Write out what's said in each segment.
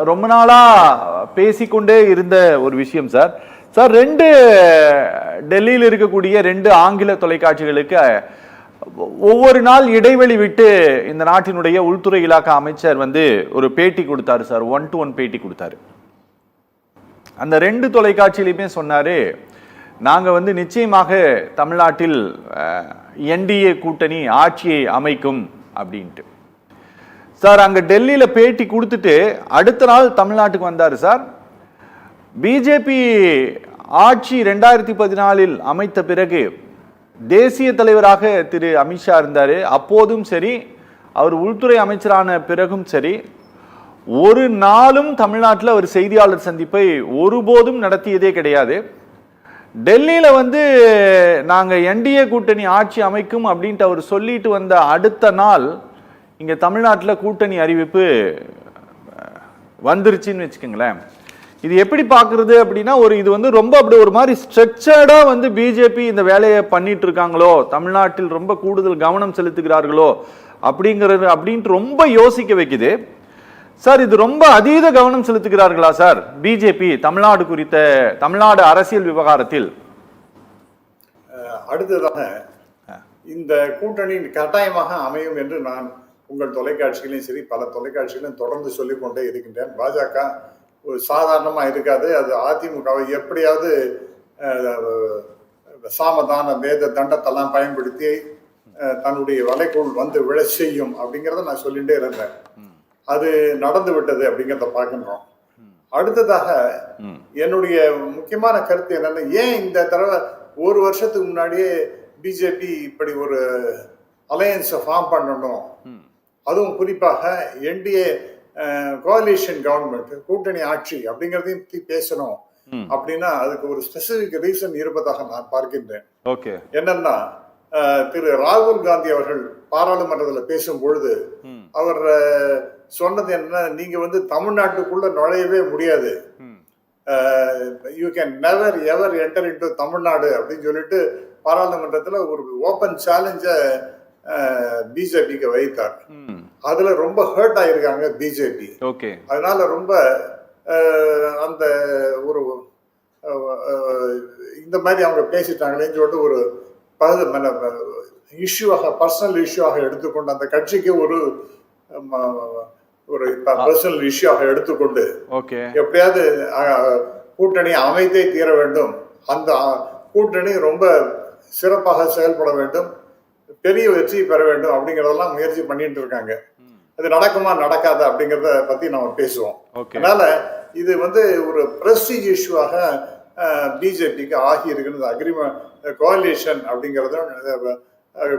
ரொம்ப நாளா பேசிக்கொண்டே இருந்த ஒரு விஷயம் சார். சார், டெல்லியில் இருக்கக்கூடிய 2 ஆங்கில தொலைக்காட்சிகளுக்கு ஒவ்வொரு நாள் இடைவெளி விட்டு இந்த நாட்டினுடைய உள்துறை இலாக்கா அமைச்சர் ஒரு பேட்டி கொடுத்தாரு சார். 1-to-1 பேட்டி கொடுத்தாரு. அந்த 2 தொலைக்காட்சியிலுமே சொன்னாரு, நாங்க நிச்சயமாக தமிழ்நாட்டில் என்டிஏ கூட்டணி ஆட்சியை அமைக்கும் அப்படின்ட்டு. சார், அங்க டெல்லியில பேட்டி கொடுத்துட்டு அடுத்த நாள் தமிழ்நாட்டுக்கு வந்தாரு சார். பிஜேபி ஆட்சி 2014 அமைத்த பிறகு தேசிய தலைவராக திரு அமித்ஷா இருந்தாரு. அப்போதும் சரி, அவர் உள்துறை அமைச்சரான பிறகும் சரி, ஒரு நாளும் தமிழ்நாட்டில் அவர் செய்தியாளர் சந்திப்பை ஒருபோதும் நடத்தியதே கிடையாது. டெல்லியில நாங்க என்டிஏ கூட்டணி ஆட்சி அமைக்கும் அப்படின்ட்டு அவர் சொல்லிட்டு வந்த அடுத்த நாள் இங்க தமிழ்நாட்டில் கூட்டணி அறிவிப்பு வந்துருச்சுன்னு வச்சுக்கோங்களேன். இது எப்படி பாக்குறது அப்படின்னா, இது ரொம்ப அப்படி ஒரு மாதிரி ஸ்ட்ரக்சர்டா பிஜேபி இந்த வேலையை பண்ணிட்டு இருக்காங்களோ, தமிழ்நாட்டில் ரொம்ப கூடுதல் கவனம் செலுத்துகிறார்களோ அப்படின்ட்டு ரொம்ப யோசிக்க வைக்குது சார். இது ரொம்ப அதீத கவனம் செலுத்துகிறார்களா சார் பிஜேபி தமிழ்நாடு அரசியல் விவகாரத்தில்? அடுத்ததாக இந்த கூட்டணி கட்டாயமாக அமையும் என்று நான் உங்கள் தொலைக்காட்சிகளையும் சரி பல தொலைக்காட்சிகளையும் தொடர்ந்து சொல்லிக்கொண்டே இருக்கின்றேன். பாஜக ஒரு சாதாரணமா இருக்காது. அது அதிமுகவை எப்படியாவது சாமதான வேத தண்டத்தெல்லாம் பயன்படுத்தி தன்னுடைய வலைக்குள் விழ செய்யும் அப்படிங்கிறத நான் சொல்லிட்டே இருந்தேன். அது நடந்து விட்டது அப்படிங்கிறத பார்க்கின்றோம். அடுத்ததாக என்னுடைய முக்கியமான கருத்து என்னன்னா, ஏன் இந்த தடவை ஒரு வருஷத்துக்கு முன்னாடியே பிஜேபி இப்படி ஒரு அலையன்ஸை ஃபார்ம் பண்ணணும், அதுவும் குறிப்பாக என்டிஏ கோலிஷன் கவர்மெண்ட் கூட்டணி ஆட்சி அப்படிங்கறதையும் பேசணும் அப்படின்னா அதுக்கு ஒரு ஸ்பெசிபிக் ரீசன் இருப்பதாக நான் பார்க்கின்றேன். என்னன்னா, திரு ராகுல் காந்தி அவர்கள் பாராளுமன்றத்தில் பேசும் பொழுது அவர் சொன்னது என்ன, நீங்க தமிழ்நாட்டுக்குள்ள நுழையவே முடியாது, you can never ever enter into Tamil Nadu அப்படின்னு சொல்லிட்டு பாராளுமன்றத்தில் ஒரு ஓபன் சேலஞ்ச பிஜேபிக்கு வைத்தார். அதுல ரொம்ப ஹர்ட் ஆயிருக்காங்க பிஜேபி. அதனால ரொம்ப அந்த ஒரு இந்த மாதிரி அவங்க பேசிட்டாங்களேன்னு சொல்லிட்டு ஒரு இஷ்யூவாக பர்சனல் இஷ்யூவாக எடுத்துக்கொண்டு அந்த கட்சிக்கு ஒரு பர்சனல் இஷ்யூவாக எடுத்துக்கொண்டு எப்படியாவது கூட்டணி அமைத்தே தீர வேண்டும், அந்த கூட்டணி ரொம்ப சிறப்பாக செயல்பட வேண்டும், பெரிய வெற்றி பெற வேண்டும் அப்படிங்கறதெல்லாம் முயற்சி பண்ணிட்டு இருக்காங்க. அது நடக்குமா நடக்காதா அப்படிங்கறத பத்தி நம்ம பேசுவோம். அதனால இது ஒரு பிரஸ்டீஜ் இஷ்யூவாக பிஜேபிக்கு ஆகி இருக்கிறது. அக்ரிமெண்ட் கோலிஷன் அப்படிங்கறதும்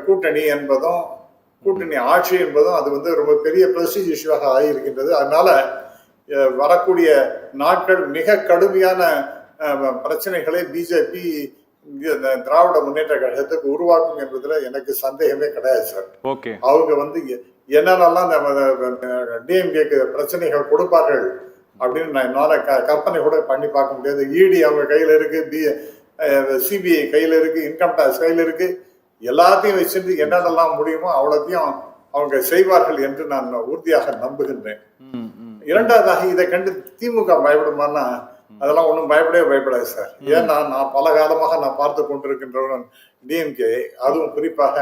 கூட்டணி என்பதும் கூட்டணி ஆட்சி என்பதும் அது ரொம்ப பெரிய பிரஸ்டீஜ் இஷ்யூவாக ஆகி இருக்கின்றது. அதனால வரக்கூடிய நாட்கள் மிக கடுமையான பிரச்சனைகளை பிஜேபி திராவிட முன்னேற்ற கழகத்துக்கு உருவாக்கும் என்பதுல எனக்கு சந்தேகமே கிடையாது சார். அவங்க என்னென்னலாம் டிஎம்கேக்கு பிரச்சனைகள் கொடுப்பார்கள் அப்படின்னு நான் என்னால கற்பனை கூட பண்ணி பார்க்க முடியாது. இடி அவங்க கையில இருக்கு, சிபிஐ கையில இருக்கு, இன்கம் டாக்ஸ் கையில இருக்கு, எல்லாத்தையும் வச்சிருந்து என்னென்னலாம் முடியுமோ அவ்வளோத்தையும் அவங்க செய்வார்கள் என்று நான் உறுதியாக நம்புகின்றேன். இரண்டாவதாக இதை கண்டு திமுக பயப்படுமானா அதெல்லாம் ஒன்றும் பயப்படாது சார். ஏன்னா நான் பல காலமாக நான் பார்த்து கொண்டிருக்கின்றவன் டிஎம்கே, அதுவும் குறிப்பாக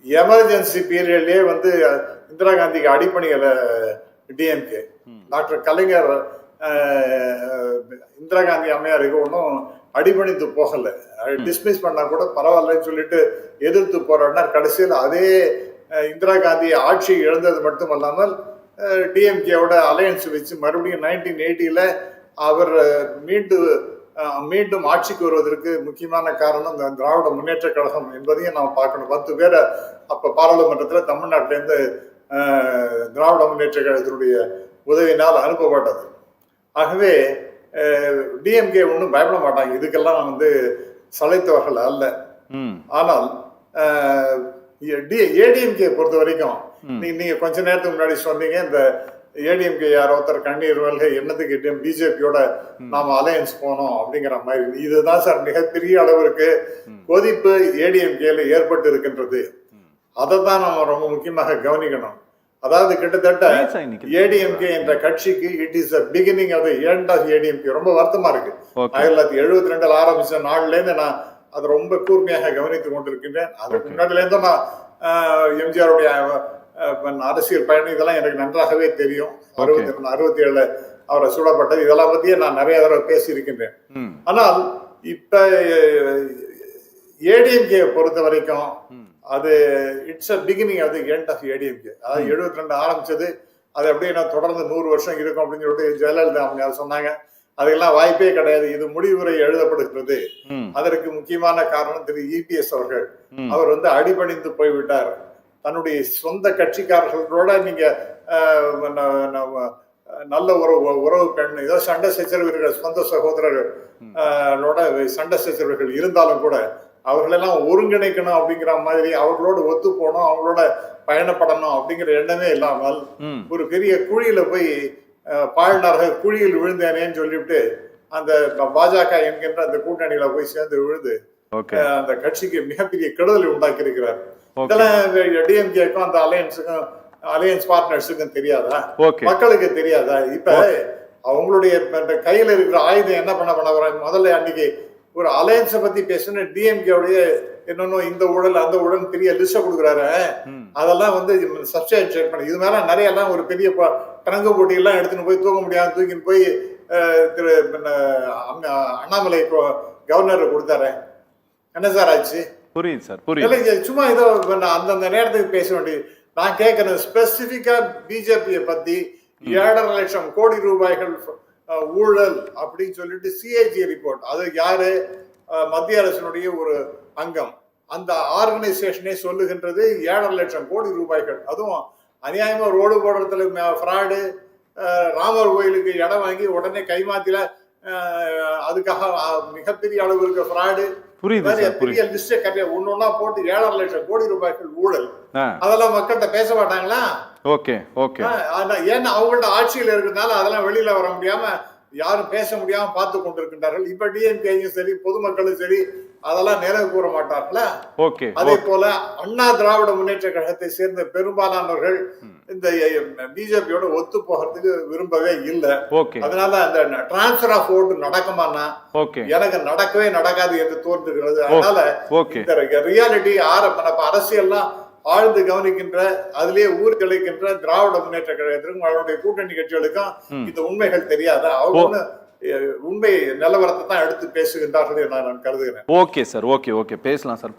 எமர்ஜென்சி பீரியட்லயே இந்திரா காந்திக்கு அடிப்பணிகளை டிஎம்கே, டாக்டர் கலைஞர் இந்திரா காந்தி அம்மையாருக்கு ஒன்றும் அடிபணித்து போகல, டிஸ்மிஸ் பண்ணா கூட பரவாயில்லன்னு சொல்லிட்டு எதிர்த்து போராடினார். கடைசியில் அதே இந்திரா காந்தி ஆட்சி இழந்தது மட்டுமல்லாமல் டிஎம்கேவோட அலையன்ஸ் வச்சு மறுபடியும் 1980 அவர் மீண்டும் ஆட்சிக்கு வருவதற்கு முக்கியமான காரணம் இந்த திராவிட முன்னேற்ற கழகம் என்பதையும் நாம் பார்க்கணும். 10 பேரை அப்ப பாராளுமன்றத்தில் தமிழ்நாட்டிலேருந்து திராவிட முன்னேற்ற கழகத்தினுடைய உதவினால் அனுப்பப்பட்டது. ஆகவே டிஎம்கே ஒன்றும் பயப்பட மாட்டாங்க, இதுக்கெல்லாம் சளைத்தவர்கள் அல்ல. ஆனால் ஏடிஎம்கே பொறுத்த வரைக்கும் நீங்க கொஞ்ச நேரத்துக்கு முன்னாடி சொன்னீங்க, இந்த ஏடிஎம்கே யாரோ ஒருத்தர் கண்ணீர் வெல்க என்னதுக்கு பிஜேபியோட நாம அலையன்ஸ் போனோம் அப்படிங்கிற மாதிரி. இதுதான் சார் மிகப்பெரிய அளவிற்கு கொதிப்பு ஏடிஎம்கேல ஏற்பட்டு இருக்கின்றது. அதை தான் நம்ம ரொம்ப முக்கியமாக கவனிக்கணும். அதாவது கிட்டத்தட்ட ஏன் சார் இன்னைக்கு? ஏடிஎம்கே என்ற கட்சிக்கு it is the beginning of the end of ADMK. ரொம்ப வருத்தமா இருக்கு. Okay. 1972 ஆரம்பிச்ச நாள்ல இருந்து நான் அதை ரொம்ப கூர்மையாக கவனித்துக் கொண்டிருக்கின்றேன். அதுக்கு முன்னாடில இருந்தும் நான் எம்ஜிஆருடைய அரசியல் பயணம் இதெல்லாம் எனக்கு நன்றாகவே தெரியும். 67 அவரை சூடப்பட்டது இதெல்லாம் பத்தியே நான் நிறைய தடவை பேசியிருக்கின்றேன். ஆனால் இப்ப ஏடிஎம்கே பொறுத்த வரைக்கும் அது it's a beginning of the end of ADMK. அதாவது 72 ஆரம்பிச்சது, அது அப்படியே நான் தொடர்ந்து 100 வருஷம் இருக்கும் அப்படின்னு சொல்லிட்டு ஜெயலலிதா அவங்க சொன்னாங்க. அதெல்லாம் வாய்ப்பே கிடையாது. இது முடிவுரை எழுதப்படுகிறது. அதற்கு முக்கியமான காரணம் திரு இபிஎஸ் அவர்கள். அவர் அடிபணிந்து போய்விட்டார். தன்னுடைய சொந்த கட்சிக்காரர்களோட நீங்க நல்ல உறவு பெண் ஏதோ சண்டை சச்சரவுகள் சொந்த சகோதரர்களோட சண்டை சச்சரவுகள் இருந்தாலும் கூட அவர்களெல்லாம் ஒருங்கிணைக்கணும் அப்படிங்கிற மாதிரி அவர்களோட ஒத்து போகணும், அவங்களோட பயணப்படணும் அப்படிங்கிற எண்ணமே இல்லாமல் ஒரு பெரிய குழியில போய் பாழ்நார்கள் குழியில் விழுந்தேனேன்னு சொல்லிவிட்டு அந்த பாஜக என்கின்ற அந்த கூட்டணியில போய் சேர்ந்து விழுந்து அந்த கட்சிக்கு மிகப்பெரிய கெடுதலை உண்டாக்கி இருக்கிறார். இதெல்லாம் டிஎம்கேக்கும் அந்த அலையன்ஸ் பார்ட்னர்ஸுக்கும் தெரியாதா? மக்களுக்கு தெரியாதா? இப்ப அவங்களுடைய கையில இருக்கிற ஆயுதம் என்ன பண்ண போறாங்க? முதல்ல அன்னைக்கு ஒரு அலையன்ஸை பத்தி பேசுன டிஎம்கேவுடைய என்னன்னு இந்த ஊழல் அந்த ஊழல் பெரிய லிஸ்ட கொடுக்குறாரு. அதெல்லாம் சப்ஸ்டிட்யூட் பண்ணி இது மேல நிறைய எல்லாம் ஒரு பெரிய டரங்கு போட்டி எல்லாம் எடுத்துன்னு போய் தூக்க முடியாது தூக்கின்னு போய் திரு அண்ணாமலை கவர்னர் கொடுத்தாரு. என்ன சார் ஆச்சு? புரியுது சார், புரியுது. சும்மா ஏதோ அந்தந்த நேரத்துக்கு பேச வேண்டியது. நான் கேட்கறேன் ஸ்பெசிபிக்கா பிஜேபியை பத்தி 7.5 லட்சம் கோடி ரூபாய்கள் ஊழல் அப்படின்னு சொல்லிட்டு சிஏஜி ரிப்போர்ட். அது யாரு? மத்திய அரசினுடைய ஒரு அங்கம். அந்த ஆர்கனைசேஷனே சொல்லுகின்றது 7.5 லட்சம் கோடி ரூபாய்கள். அதுவும் அநியாயமா ரோடு போடுறதுல ஃப்ராடு, ராமர் கோயிலுக்கு இடம் வாங்கி உடனே கைமாத்தில அதுக்காக மிகப்பெரிய அளவு இருக்க ஃப்ராடு. பெரிய லிஸ்ட் கட்டிய ஒன்னொன்னா போட்டு 7.5 லட்சம் கோடி ரூபாய்கள் ஊழல். அதெல்லாம் மக்கள்கிட்ட பேச மாட்டாங்களா? ஏன்னா அவங்கள்ட்ட ஆட்சியில் இருக்கிறதுனால அதெல்லாம் வெளியில வர முடியாம யாரும் பேச முடியாம பார்த்து கொண்டிருக்கின்றார்கள். இப்ப டிஎம்கேயும் சரி பொதுமக்களும் சரி அதெல்லாம் நிறைவு கூற மாட்டார்களா? அதே போல அண்ணா திராவிட முன்னேற்ற கழகத்தை சேர்ந்த பெரும்பாலானவர்கள் இந்த பிஜேபியோட ஒத்து போகிறதுக்கு விரும்பவே இல்லை. அதனால அந்த டிரான்ஸ்பர் ஆஃப் ஓட்டு நடக்குமானா எனக்கு நடக்கவே நடக்காது என்று தோன்றுகிறது. அதனால இந்த ரியாலிட்டி அரசியல்லாம் ஆழ்ந்து கவனிக்கின்ற அதிலேயே ஊர் கிளைக்கின்ற திராவிட முன்னேற்ற கழகத்திற்கும் அவருடைய கூட்டணி கட்சிகளுக்கும் இந்த உண்மைகள் தெரியாத அவங்க உண்மை நிலவரத்தை தான் எடுத்து பேசுகின்றார்கள் நான் கருதுகிறேன். ஓகே சார், ஓகே பேசலாம் சார்.